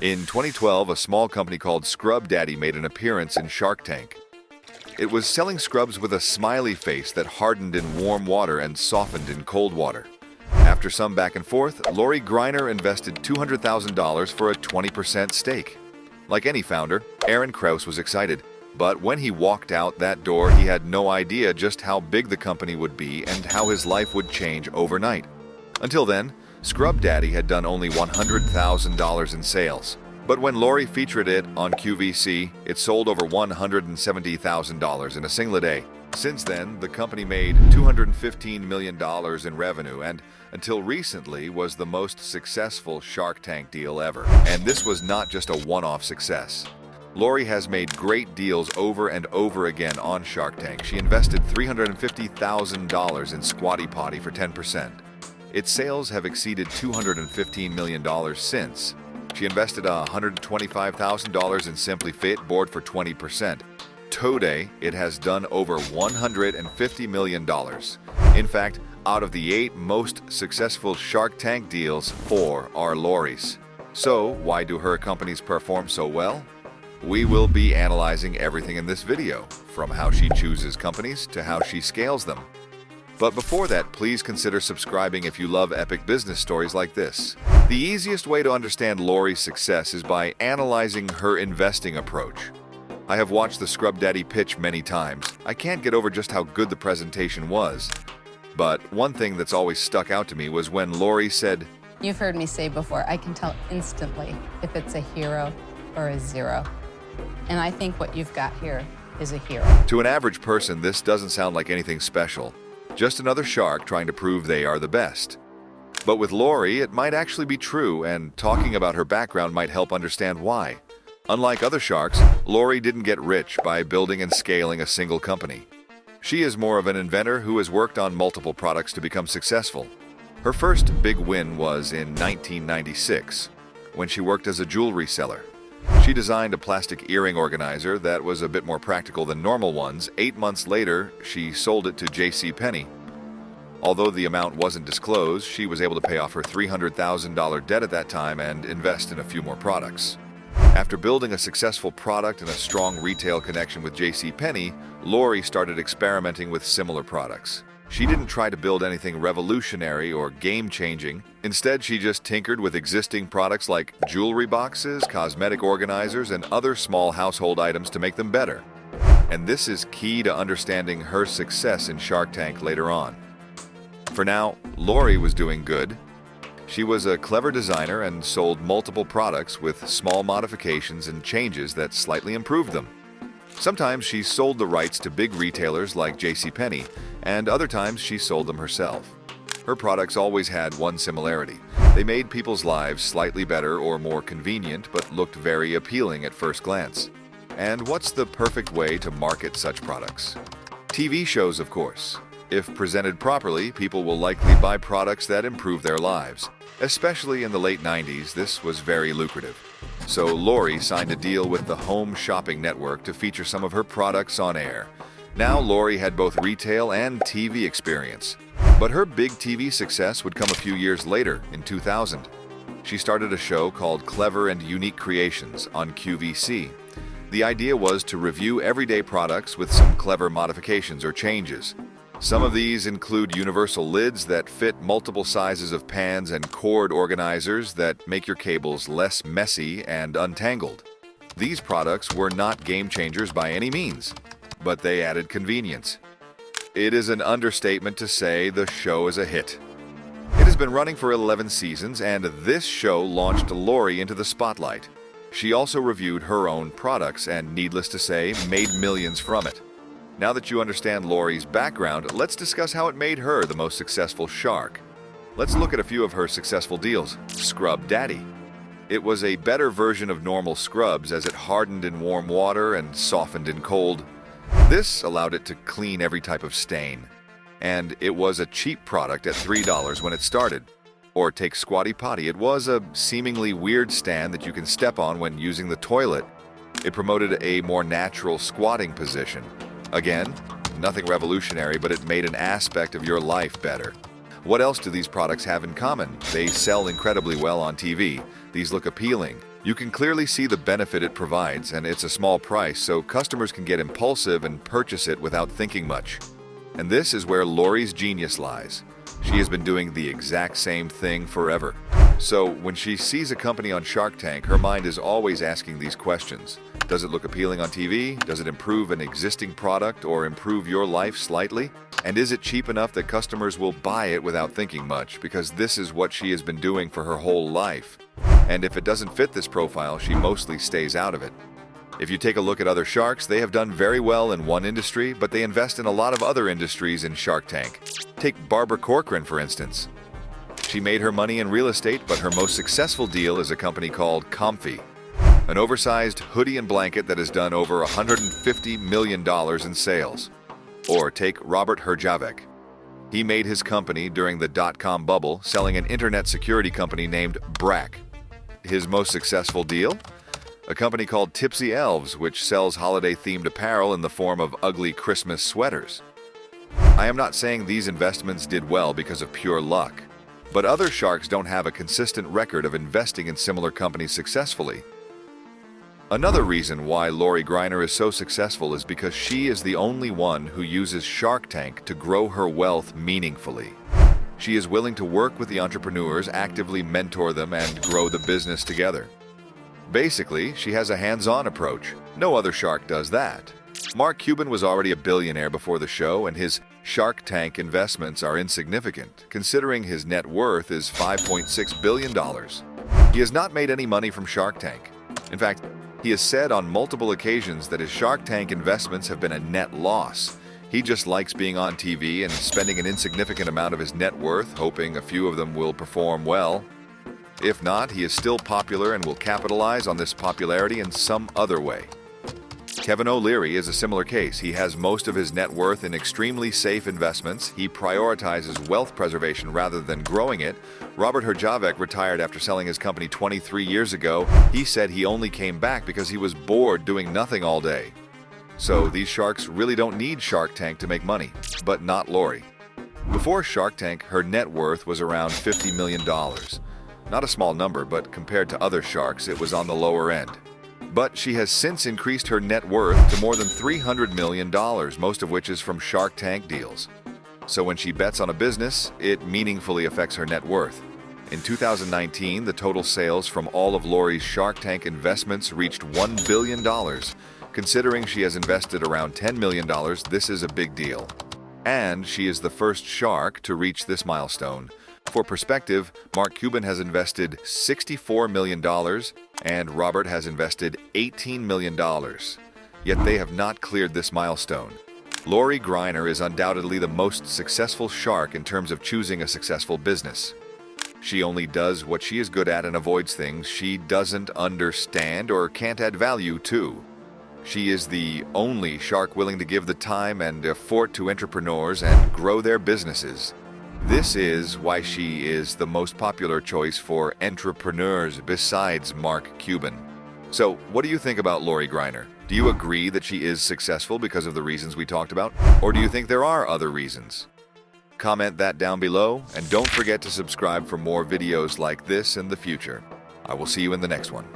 In 2012, a small company called Scrub Daddy made an appearance in Shark Tank. It was selling scrubs with a smiley face that hardened in warm water and softened in cold water. After some back and forth, Lori Greiner invested $200,000 for a 20% stake. Like any founder, Aaron Krause was excited. But when he walked out that door, he had no idea just how big the company would be and how his life would change overnight. Until then, Scrub Daddy had done only $100,000 in sales. But when Lori featured it on QVC, it sold over $170,000 in a single day. Since then, the company made $215 million in revenue and, until recently, was the most successful Shark Tank deal ever. And this was not just a one-off success. Lori has made great deals over and over again on Shark Tank. She invested $350,000 in Squatty Potty for 10%. Its sales have exceeded $215 million since. She invested $125,000 in Simply Fit board for 20%. Today, it has done over $150 million. In fact, out of the 8 most successful Shark Tank deals, 4 are Lori's. So, why do her companies perform so well? We will be analyzing everything in this video, from how she chooses companies to how she scales them. But before that, please consider subscribing if you love epic business stories like this. The easiest way to understand Lori's success is by analyzing her investing approach. I have watched the Scrub Daddy pitch many times. I can't get over just how good the presentation was. But one thing that's always stuck out to me was when Lori said, "You've heard me say before, I can tell instantly if it's a hero or a zero. And I think what you've got here is a hero." To an average person, this doesn't sound like anything special. Just another shark trying to prove they are the best. But with Lori, it might actually be true, and talking about her background might help understand why. Unlike other sharks, Lori didn't get rich by building and scaling a single company. She is more of an inventor who has worked on multiple products to become successful. Her first big win was in 1996, when she worked as a jewelry seller. She designed a plastic earring organizer that was a bit more practical than normal ones. 8 months later, she sold it to JCPenney. Although the amount wasn't disclosed, she was able to pay off her $300,000 debt at that time and invest in a few more products. After building a successful product and a strong retail connection with JCPenney, Lori started experimenting with similar products. She didn't try to build anything revolutionary or game-changing. Instead, she just tinkered with existing products like jewelry boxes, cosmetic organizers, and other small household items to make them better. And this is key to understanding her success in Shark Tank later on. For now, Lori was doing good. She was a clever designer and sold multiple products with small modifications and changes that slightly improved them. Sometimes she sold the rights to big retailers like JCPenney, and other times she sold them herself. Her products always had one similarity. They made people's lives slightly better or more convenient, but looked very appealing at first glance. And what's the perfect way to market such products? TV shows, of course. If presented properly, people will likely buy products that improve their lives. Especially in the late 90s, this was very lucrative. So Lori signed a deal with the Home Shopping Network to feature some of her products on air. Now Lori had both retail and TV experience. But her big TV success would come a few years later, in 2000. She started a show called Clever and Unique Creations on QVC. The idea was to review everyday products with some clever modifications or changes. Some of these include universal lids that fit multiple sizes of pans and cord organizers that make your cables less messy and untangled. These products were not game changers by any means, but they added convenience. It is an understatement to say the show is a hit. It has been running for 11 seasons, and this show launched Lori into the spotlight. She also reviewed her own products and, needless to say, made millions from it. Now that you understand Lori's background, let's discuss how it made her the most successful shark. Let's look at a few of her successful deals. Scrub Daddy. It was a better version of normal scrubs as it hardened in warm water and softened in cold. This allowed it to clean every type of stain. And it was a cheap product at $3 when it started. Or take Squatty Potty. It was a seemingly weird stand that you can step on when using the toilet. It promoted a more natural squatting position. Again, nothing revolutionary, but it made an aspect of your life better. What else do these products have in common? They sell incredibly well on TV. These look appealing. You can clearly see the benefit it provides, and it's a small price, so customers can get impulsive and purchase it without thinking much. And this is where Lori's genius lies. She has been doing the exact same thing forever. So when she sees a company on Shark Tank, her mind is always asking these questions. Does it look appealing on TV? Does it improve an existing product or improve your life slightly? And is it cheap enough that customers will buy it without thinking much? Because this is what she has been doing for her whole life. And if it doesn't fit this profile, she mostly stays out of it. If you take a look at other sharks, they have done very well in one industry, but they invest in a lot of other industries in Shark Tank. Take Barbara Corcoran, for instance. She made her money in real estate, but her most successful deal is a company called Comfy, an oversized hoodie and blanket that has done over $150 million in sales. Or take Robert Herjavec. He made his company during the dot-com bubble, selling an internet security company named Brack. His most successful deal? A company called Tipsy Elves, which sells holiday-themed apparel in the form of ugly Christmas sweaters. I am not saying these investments did well because of pure luck, but other sharks don't have a consistent record of investing in similar companies successfully. Another reason why Lori Greiner is so successful is because she is the only one who uses Shark Tank to grow her wealth meaningfully. She is willing to work with the entrepreneurs, actively mentor them, and grow the business together. Basically, she has a hands-on approach. No other shark does that. Mark Cuban was already a billionaire before the show, and his Shark Tank investments are insignificant, considering his net worth is $5.6 billion. He has not made any money from Shark Tank. In fact, he has said on multiple occasions that his Shark Tank investments have been a net loss. He just likes being on TV and spending an insignificant amount of his net worth, hoping a few of them will perform well. If not, he is still popular and will capitalize on this popularity in some other way. Kevin O'Leary is a similar case. He has most of his net worth in extremely safe investments. He prioritizes wealth preservation rather than growing it. Robert Herjavec retired after selling his company 23 years ago. He said he only came back because he was bored doing nothing all day. So these sharks really don't need Shark Tank to make money, but not Lori. Before Shark Tank, her net worth was around $50 million. Not a small number, but compared to other sharks, it was on the lower end. But she has since increased her net worth to more than $300 million, most of which is from Shark Tank deals. So when she bets on a business, it meaningfully affects her net worth. In 2019, the total sales from all of Lori's Shark Tank investments reached $1 billion. Considering she has invested around $10 million, this is a big deal. And she is the first shark to reach this milestone. For perspective, Mark Cuban has invested $64 million and Robert has invested $18 million. Yet they have not cleared this milestone. Lori Greiner is undoubtedly the most successful shark in terms of choosing a successful business. She only does what she is good at and avoids things she doesn't understand or can't add value to. She is the only shark willing to give the time and effort to entrepreneurs and grow their businesses. This is why she is the most popular choice for entrepreneurs besides Mark Cuban. So, what do you think about Lori Greiner? Do you agree that she is successful because of the reasons we talked about? Or do you think there are other reasons? Comment that down below, and don't forget to subscribe for more videos like this in the future. I will see you in the next one.